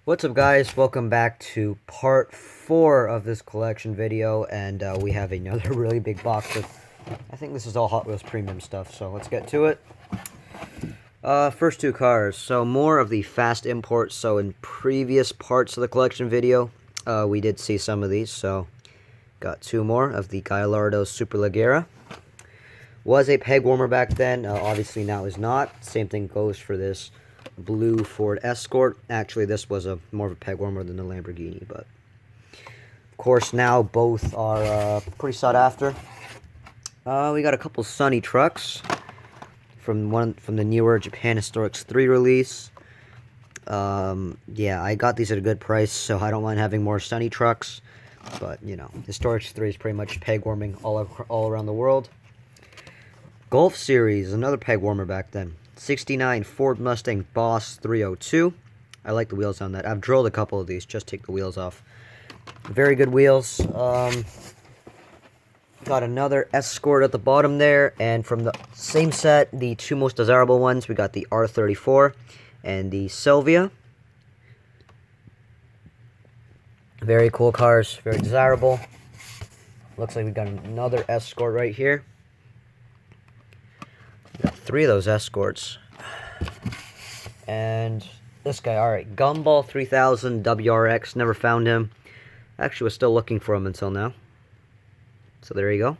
What's up, guys? Welcome back to part 4 of this collection video, and we have another really big box of, I think this is all Hot Wheels premium stuff, so let's get to it. First two cars, so more of the fast imports. So in previous parts of the collection video, we did see some of these, so got two more of the GALORE Superleggera. Was a peg warmer back then, obviously now is not. Same thing goes for this blue Ford Escort. Actually, this was more of a peg warmer than the Lamborghini, but of course now both are pretty sought after. We got a couple Sunny trucks from the newer Japan Historics 3 release. Yeah, I got these at a good price, so I don't mind having more Sunny trucks. But you know, Historics 3 is pretty much peg warming all around the world. Golf Series, another peg warmer back then. 69 Ford Mustang Boss 302. I like the wheels on that. I've drilled a couple of these, just take the wheels off. Very good wheels. Got another Escort at the bottom there, and from the same set, the two most desirable ones, we got the R34 and the Sylvia. Very cool cars, very desirable. Looks like we got another Escort right here. Got three of those Escorts. And this guy, alright, Gumball 3000 WRX, never found him. Actually was still looking for him until now. So there you go.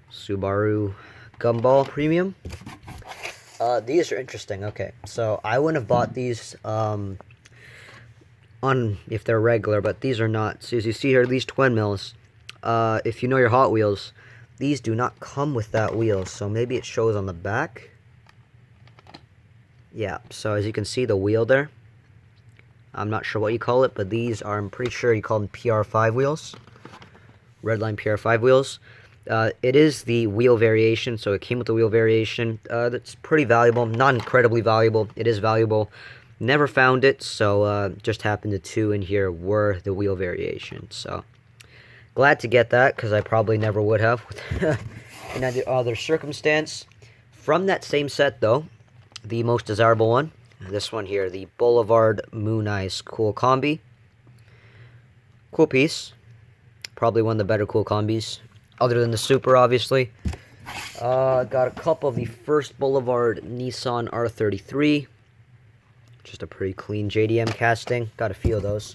Subaru Gumball Premium. These are interesting. Okay, so I wouldn't have bought these if they're regular, but these are not. So as you see here, these twin mills, if you know your Hot Wheels, these do not come with that wheel, so maybe it shows on the back. Yeah, so as you can see, the wheel there, I'm not sure what you call it, but these are, I'm pretty sure you call them PR5 wheels. Redline PR5 wheels. It is the wheel variation, so it came with the wheel variation. That's pretty valuable, not incredibly valuable. It is valuable. Never found it, so just happened the two in here were the wheel variation, so glad to get that, because I probably never would have in any other circumstance. From that same set, though, the most desirable one, this one here, the Boulevard Moon Eyes Cool Combi. Cool piece. Probably one of the better cool combis, other than the Super, obviously. Got a couple of the first Boulevard Nissan R33. Just a pretty clean JDM casting. Got a few of those.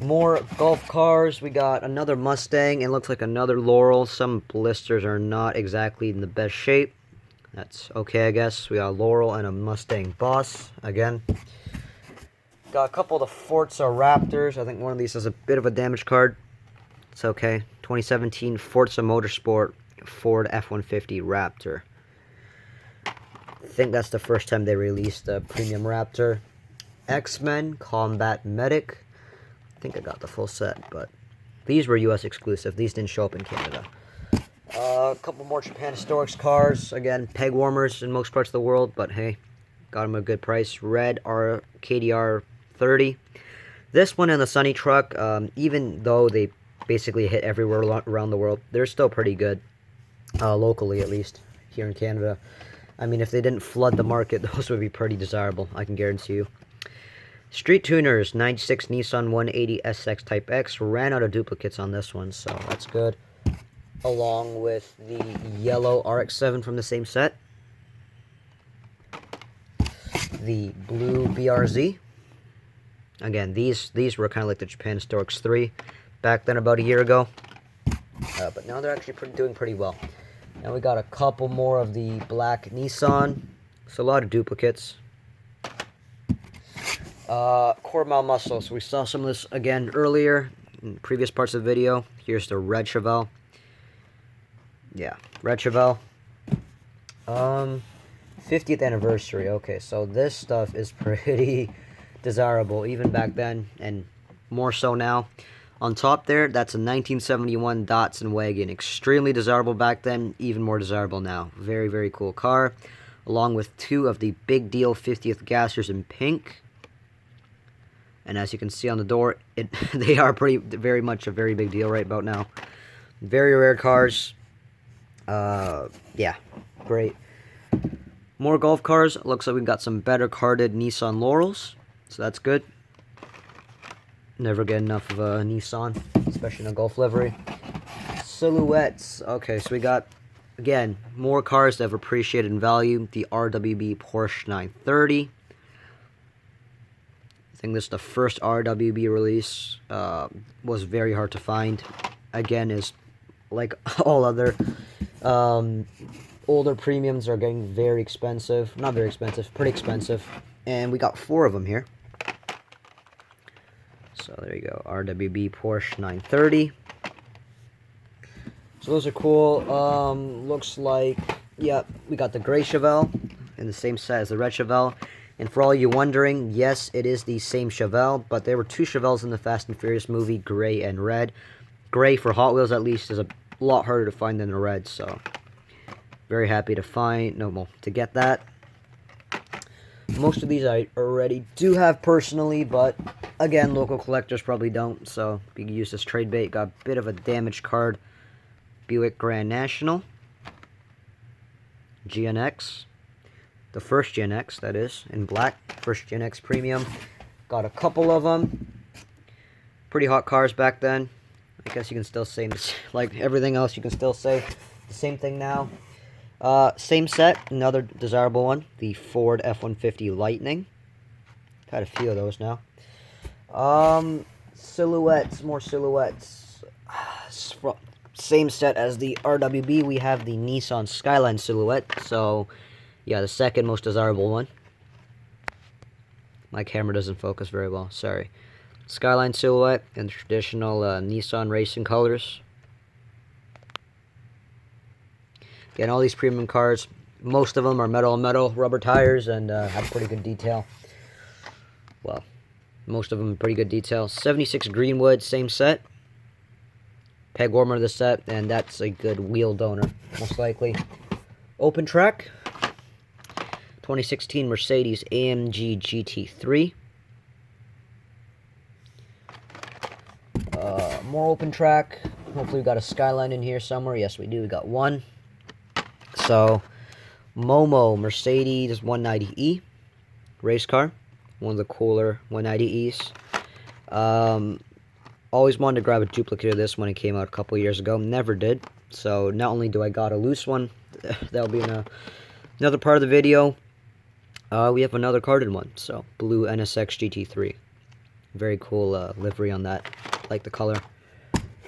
More golf cars. We got another Mustang, and looks like another Laurel. Some blisters are not exactly in the best shape. That's okay, I guess. We got a Laurel and a Mustang Boss again. Got a couple of the Forza Raptors. I think one of these has a bit of a damage card. It's okay. 2017 Forza Motorsport Ford F-150 Raptor. I think that's the first time they released a premium Raptor. X-Men Combat Medic. I think I got the full set, but these were US exclusive. These didn't show up in Canada. A couple more Japan Historics cars. Again, peg warmers in most parts of the world, but hey, got them at a good price. Red KDR 30. This one and the Sunny truck, even though they basically hit everywhere around the world, they're still pretty good, locally at least, here in Canada. I mean, if they didn't flood the market, those would be pretty desirable, I can guarantee you. Street Tuners, 96 Nissan 180 SX Type X. Ran out of duplicates on this one, so that's good. Along with the yellow RX-7 from the same set. The blue BRZ. Again, these were kind of like the Japan Historics 3 back then, about a year ago. But now they're actually doing pretty well. Now we got a couple more of the black Nissan. So a lot of duplicates. Quarter mile muscle. So we saw some of this again earlier in previous parts of the video. Here's the red Chevelle. Yeah, red Chevelle. 50th anniversary. Okay, so this stuff is pretty desirable even back then, and more so now. On top there, that's a 1971 Datsun wagon. Extremely desirable back then, even more desirable now. Very, very cool car. Along with two of the big deal 50th gassers in pink. And as you can see on the door, they are very much a very big deal right about now. Very rare cars. Yeah, great. More golf cars. Looks like we've got some better carded Nissan Laurels. so that's good. Never get enough of a Nissan, especially in a Golf livery. Silhouettes. Okay, so we got, again, more cars that have appreciated in value. The RWB Porsche 930. I think this is the first RWB release. Was very hard to find. Again, is like all other older premiums are getting very expensive. Not very expensive, pretty expensive. And we got 4 of them here. So there you go, RWB Porsche 930. So those are cool. Looks like, yeah, we got the gray Chevelle in the same set as the red Chevelle. And for all you wondering, yes, it is the same Chevelle, but there were 2 Chevelles in the Fast and Furious movie, gray and red. Gray, for Hot Wheels at least, is a lot harder to find than the red, so very happy to find, to get that. Most of these I already do have personally, but again, local collectors probably don't, so you can use this trade bait. Got a bit of a damaged card. Buick Grand National. GNX. The first GNX, that is, in black. First GNX Premium. Got a couple of them. Pretty hot cars back then. I guess you can still say, like everything else, you can still say the same thing now. Same set, another desirable one, the Ford F-150 Lightning. Had a few of those now. Silhouettes, more silhouettes. Same set as the RWB, we have the Nissan Skyline silhouette. So, yeah, the second most desirable one. My camera doesn't focus very well, sorry. Skyline silhouette in traditional Nissan racing colors. Again, all these premium cars, most of them are metal on metal, rubber tires, and have pretty good detail. Well, most of them pretty good detail. 76 Greenwood, same set. Peg warmer to the set, and that's a good wheel donor, most likely. Open track. 2016 Mercedes AMG GT3. More open track. Hopefully we got a Skyline in here somewhere. Yes, we do. We got one. So, Momo Mercedes 190E race car. One of the cooler 190Es. Always wanted to grab a duplicate of this when it came out a couple years ago. Never did. So, not only do I got a loose one, that'll be in another part of the video. We have another carded one. So, blue NSX GT3. Very cool livery on that. Like the color.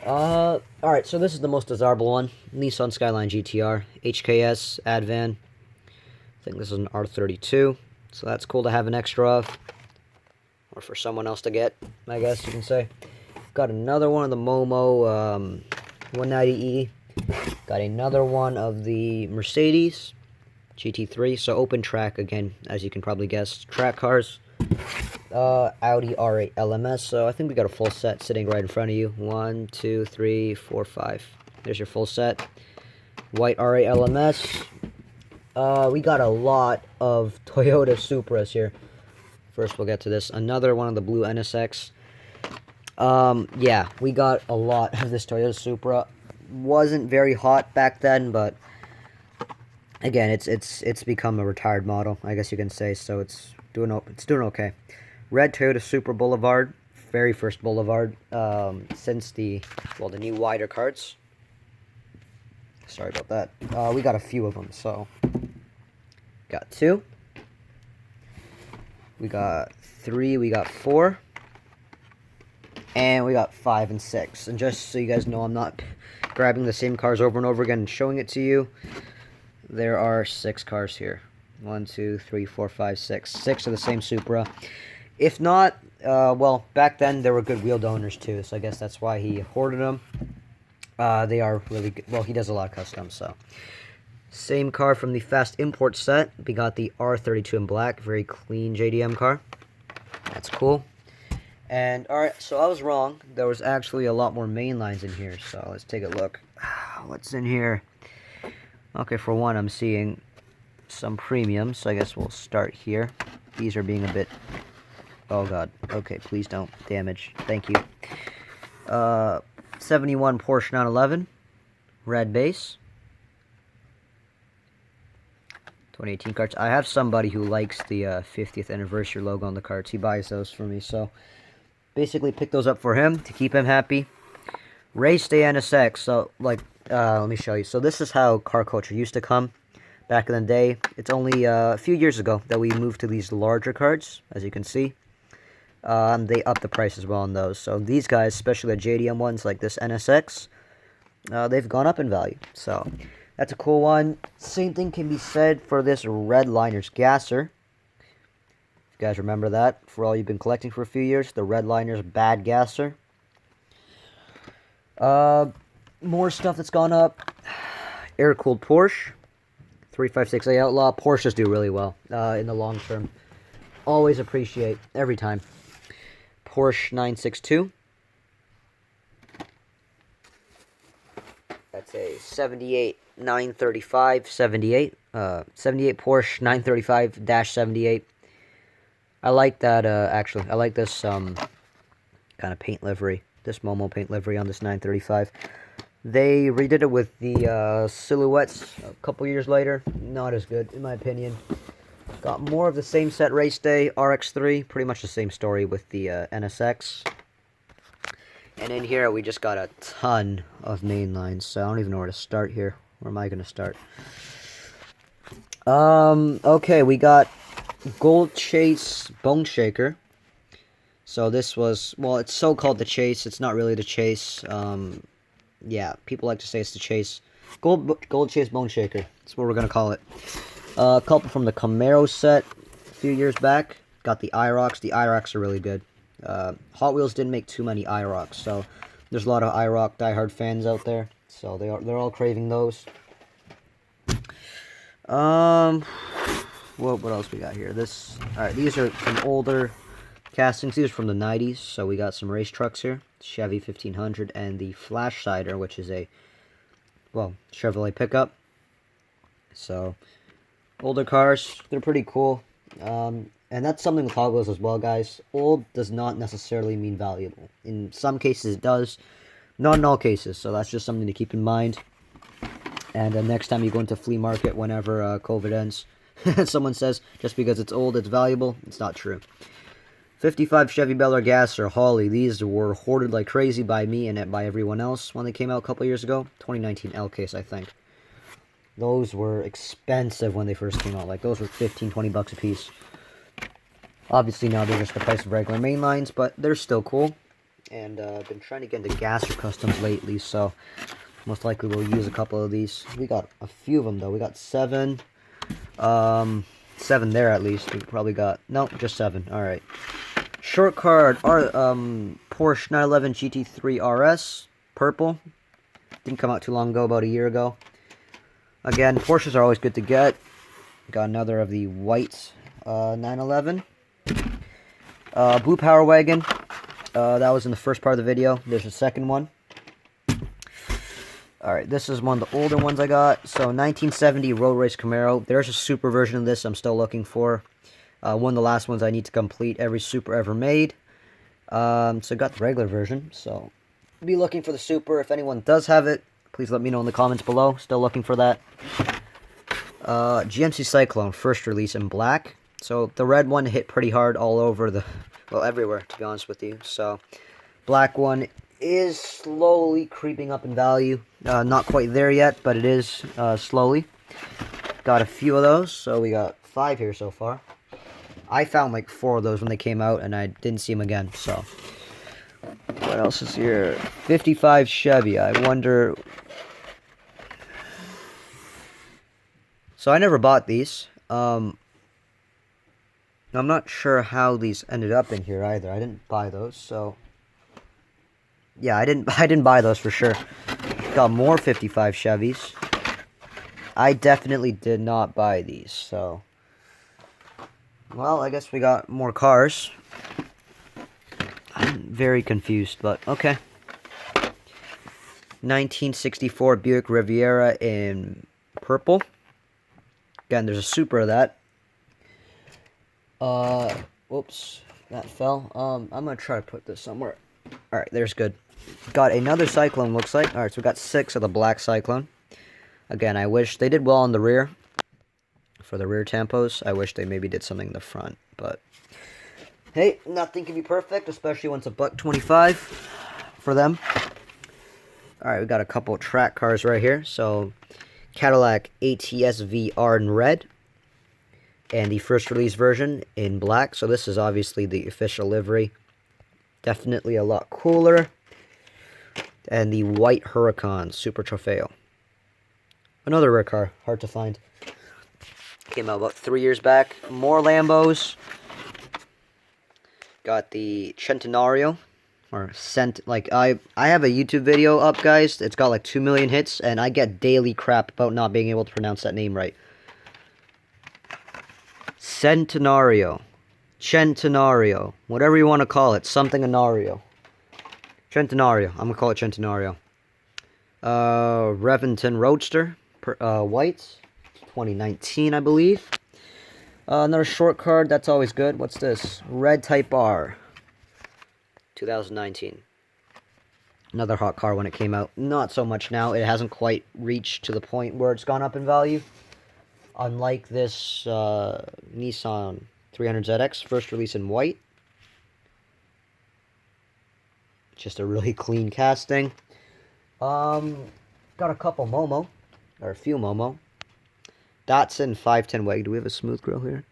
Alright, so this is the most desirable one. Nissan Skyline GTR. HKS, Advan. I think this is an R32. So that's cool to have an extra of. Or for someone else to get, I guess you can say. Got another one of the Momo 190E. Got another one of the Mercedes GT3. So open track again, as you can probably guess. Track cars. Audi R8 LMS. So I think we got a full set sitting right in front of you. 1, 2, 3, 4, 5. There's your full set. White R8 LMS. We got a lot of Toyota Supras here. First, we'll get to this. Another one of the blue NSX. Yeah, we got a lot of this Toyota Supra. Wasn't very hot back then, but again, it's become a retired model, I guess you can say. So it's doing okay. Red Toyota Supra Boulevard, very first Boulevard since the new wider cards. Sorry about that. We got a few of them, so got 2. We got 3, we got 4, and we got 5 and 6. And just so you guys know, I'm not grabbing the same cars over and over again and showing it to you. There are 6 cars here. 1, 2, 3, 4, 5, 6. 6 of the same Supra. If not, well, back then there were good wheel donors too, so I guess that's why he hoarded them. They are really good. Well, he does a lot of custom, so. Same car from the Fast Import set. We got the R32 in black. Very clean JDM car. That's cool. And, alright, so I was wrong. There was actually a lot more mainlines in here, so let's take a look. What's in here? Okay, for one, I'm seeing some premiums, so I guess we'll start here. These are being a bit... Oh, God. Okay, please don't damage. Thank you. 71 Porsche 911. Red base. 2018 carts. I have somebody who likes the 50th anniversary logo on the carts. He buys those for me, so basically pick those up for him to keep him happy. Race Day NSX. So, like, let me show you. So this is how car culture used to come back in the day. It's only a few years ago that we moved to these larger carts, as you can see. They upped the price as well on those. So these guys, especially the JDM ones like this NSX, they've gone up in value. So that's a cool one. Same thing can be said for this Redliners Gasser. If you guys remember that, for all you've been collecting for a few years, the Redliners Bad Gasser. More stuff that's gone up. Air-cooled Porsche. 356A Outlaw. Porsches do really well in the long term. Always appreciate, every time. Porsche 962. That's a 78 935 78. 78 Porsche 935-78. I like that, actually. I like this kind of paint livery. This Momo paint livery on this 935. They redid it with the silhouettes a couple years later. Not as good, in my opinion. Got more of the same set race day, RX-3. Pretty much the same story with the NSX. And in here, we just got a ton of mainlines. So I don't even know where to start here. Where am I going to start? Okay, we got Gold Chase Bone Shaker. So this was, well, it's so called the Chase. It's not really the Chase. Yeah, people like to say it's the Chase. Gold Chase Bone Shaker. That's what we're going to call it. A couple from the Camaro set a few years back. Got the IROCs. The IROCs are really good. Hot Wheels didn't make too many IROCs, so there's a lot of IROC diehard fans out there. So they're all craving those. What else we got here? Alright, these are some older castings. These are from the 90s, so we got some race trucks here. Chevy 1500 and the Flash Cider, which is a, well, Chevrolet pickup. So, older cars, they're pretty cool. And that's something with Hot Wheels as well, guys. Old does not necessarily mean valuable. In some cases it does, not in all cases, so that's just something to keep in mind. And next time you go into flea market, whenever COVID ends, someone says, just because it's old, it's valuable, it's not true. 55 Chevy Bel Air Gasser Holly. These were hoarded like crazy by me and by everyone else when they came out a couple years ago. 2019 L case, I think. Those were expensive when they first came out. Like, those were 15, 20 bucks a piece. Obviously, now they're just the price of regular mainlines, but they're still cool. And I've been trying to get into Gasser Customs lately, so most likely we'll use a couple of these. We got a few of them, though. We got 7. 7 there, at least. We probably got... No, just 7. Alright. Short card. Porsche 911 GT3 RS. Purple. Didn't come out too long ago, about a year ago. Again, Porsches are always good to get. Got another of the white 911. Blue Power Wagon. That was in the first part of the video. There's a second one. Alright, this is one of the older ones I got. So, 1970 Road Race Camaro. There's a super version of this I'm still looking for. One of the last ones I need to complete every super ever made. So, I got the regular version. So, be looking for the super. If anyone does have it, please let me know in the comments below. Still looking for that. GMC Cyclone, first release in black. So, the red one hit pretty hard all over the... Well, everywhere, to be honest with you. So, black one is slowly creeping up in value. Not quite there yet, but it is slowly. Got a few of those, so we got 5 here so far. I found like 4 of those when they came out, and I didn't see them again, so... What else is here? 55 Chevy. I wonder... So I never bought these. I'm not sure how these ended up in here either. I didn't buy those, so... Yeah, I didn't buy those for sure. Got more 55 Chevys. I definitely did not buy these, so... Well, I guess we got more cars. I'm very confused, but okay. 1964 Buick Riviera in purple. Again, there's a super of that. Whoops, that fell. I'm gonna try to put this somewhere. Alright, there's good. Got another Cyclone, looks like. Alright, so we got 6 of the black Cyclone. Again, I wish they did well on the rear. for the rear tampos. I wish they maybe did something in the front, but hey, nothing can be perfect, especially when it's $125 for them. Alright, we got a couple track cars right here. So, Cadillac ATS VR in red, and the first release version in black. So this is obviously the official livery. Definitely a lot cooler. And the white Huracan Super Trofeo. Another rare car, hard to find. Came out about 3 years back. More Lambos. Got the Centenario. Or I have a YouTube video up, guys. It's got like 2 million hits, and I get daily crap about not being able to pronounce that name right. Centenario. Whatever you want to call it. Something Anario. Centenario. I'm going to call it Centenario. Reventon Roadster. White. 2019, I believe. Another short card. That's always good. What's this? Red Type R. 2019. Another hot car when it came out. Not so much now. It hasn't quite reached to the point where it's gone up in value. Unlike this Nissan 300ZX, first release in white. Just a really clean casting. Got a couple Momo, or a few Momo. Datsun 510 wagon. Do we have a smooth grill here?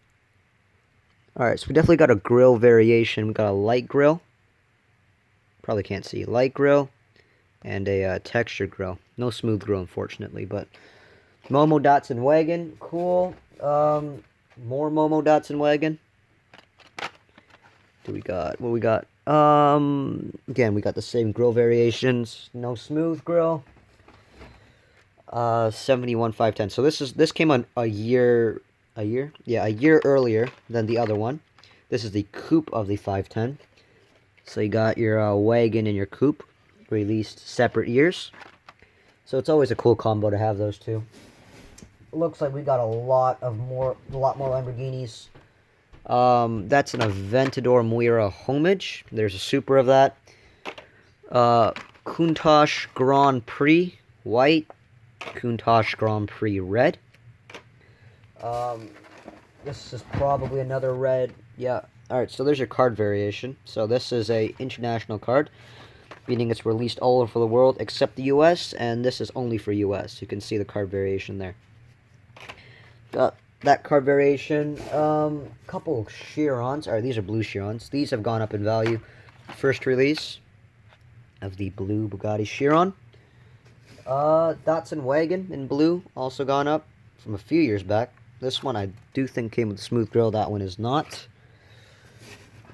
Alright, so we definitely got a grill variation. We got a light grill. Probably can't see. Light grill. And a textured grill. No smooth grill, unfortunately, but Momo Datsun wagon. Cool. More Momo Datsun wagon. What we got? Again, we got the same grill variations. No smooth grill. 71 510. So this came on a year earlier than the other one. This is the coupe of the 510. So you got your wagon and your coupe released separate years. So it's always a cool combo to have those two. Looks like we got a lot more Lamborghinis. That's an Aventador Muira homage. There's a Super of that. Countach Grand Prix white. Countach Grand Prix red. This is probably another red. Yeah. Alright, so there's your card variation. So this is a international card, meaning it's released all over the world except the US, and this is only for US. You can see the card variation there. Got that card variation. Couple Chirons. Alright, these are blue Chirons. These have gone up in value. First release of the blue Bugatti Chiron. Datsun wagon in blue, also gone up from a few years back. This one I do think came with a smooth grill. That one is not.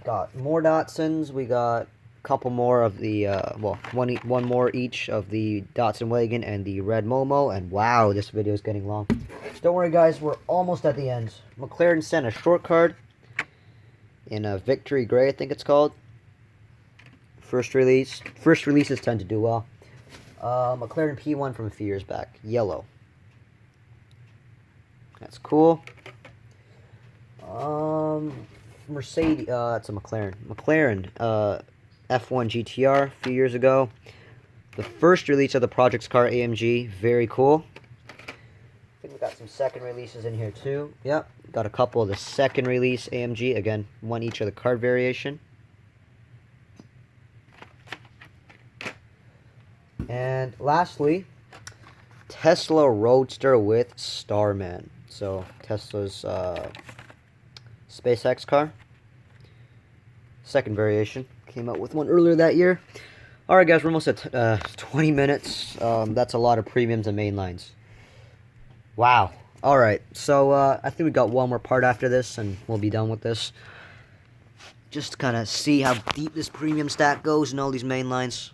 Got more Datsuns. We got a couple more of the, one more each of the Datsun wagon and the red Momo. And wow, this video is getting long. Don't worry, guys. We're almost at the end. McLaren sent a short card in a Victory Gray, I think it's called. First release. First releases tend to do well. McLaren P1 from a few years back. Yellow. That's cool. Mercedes, it's a McLaren. McLaren, F1 GTR a few years ago. The first release of the Projects Car AMG, very cool. I think we got some second releases in here too. Yep, got a couple of the second release AMG. Again, one each of the card variation. And lastly, Tesla Roadster with Starman. So, Tesla's SpaceX car. Second variation. Came out with one earlier that year. Alright guys, we're almost at 20 minutes. That's a lot of premiums and mainlines. Wow. Alright, so I think we got one more part after this and we'll be done with this. Just to kind of see how deep this premium stack goes and all these mainlines.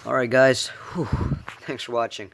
Alright guys, whew, thanks for watching.